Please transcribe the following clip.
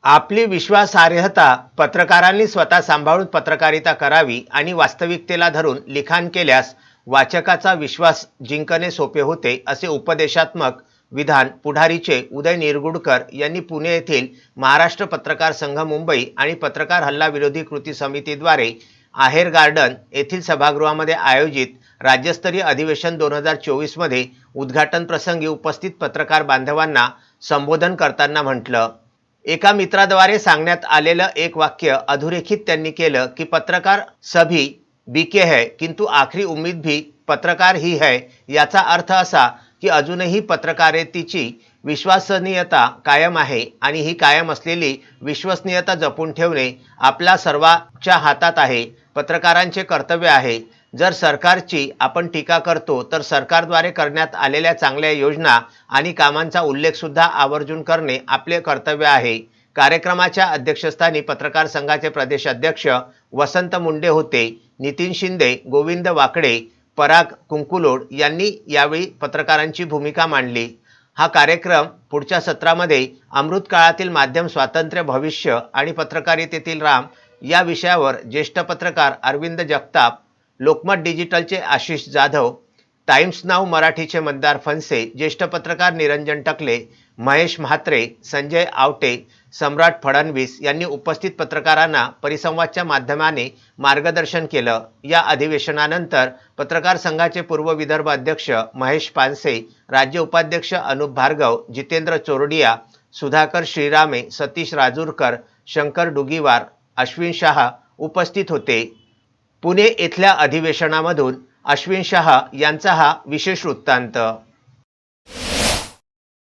आपली विश्वासार्हता पत्रकारांनी स्वतः सांभाळून पत्रकारिता करावी आणि वास्तविकतेला धरून लिखाण केल्यास वाचकाचा विश्वास जिंकणे सोपे होते, असे उपदेशात्मक विधान पुढारीचे उदय निरगुडकर यांनी पुणे येथील महाराष्ट्र पत्रकार संघ मुंबई आणि पत्रकार हल्ला विरोधी कृती समितीद्वारे आहेर गार्डन येथील सभागृहामध्ये आयोजित राज्यस्तरीय अधिवेशन 2024 मध्ये उद्घाटन प्रसंगी उपस्थित पत्रकार बांधवांना संबोधन करताना म्हटलं। एका मित्राद्वारे सांगण्यात आलेलं एक वाक्य अधोरेखित त्यांनी केलं की पत्रकार सभी बीके है किंतु आखरी उम्मीद भी पत्रकार ही है। याचा अर्थ असा की अजूनही पत्रकारितेची विश्वसनीयता कायम आहे आणि ही कायम असलेली विश्वसनीयता जपून ठेवणे आपल्या सर्वांच्या हातात आहे, पत्रकारांचे कर्तव्य आहे। जर सरकारची आपण टीका करतो तर सरकारद्वारे करण्यात आलेल्या चांगल्या योजना आणि कामांचा उल्लेख सुद्धा आवर्जून करणे आपले कर्तव्य आहे। कार्यक्रमाच्या अध्यक्षस्थानी पत्रकार संघाचे प्रदेश अध्यक्ष वसंत मुंडे होते। नितीन शिंदे, गोविंद वाकडे, पराग कुंकुलोड यांनी यावेळी पत्रकारांची भूमिका मांडली। हा कार्यक्रम पुढच्या सत्रामध्ये अमृतकाळातील माध्यम स्वातंत्र्य, भविष्य आणि पत्रकारितेतील राम या विषयावर ज्येष्ठ पत्रकार अरविंद जगताप, लोकमत डिजिटलचे आशिष जाधव, टाइम्स नाऊ मराठीचे मतदार फणसे, ज्येष्ठ पत्रकार निरंजन टकले, महेश म्हात्रे, संजय आवटे, सम्राट फडणवीस यांनी उपस्थित पत्रकारांना परिसंवादच्या माध्यमाने मार्गदर्शन केलं। या अधिवेशनानंतर पत्रकार संघाचे पूर्व विदर्भ अध्यक्ष महेश पानसे, राज्य उपाध्यक्ष अनुप भार्गव, जितेंद्र चोरडिया, सुधाकर श्रीरामे, सतीश राजूरकर, शंकर डुगीवार, अश्विन शाह उपस्थित होते। पुणे येथल्या अधिवेशनामधून अश्विन शाह यांचा हा विशेष वृत्तांत।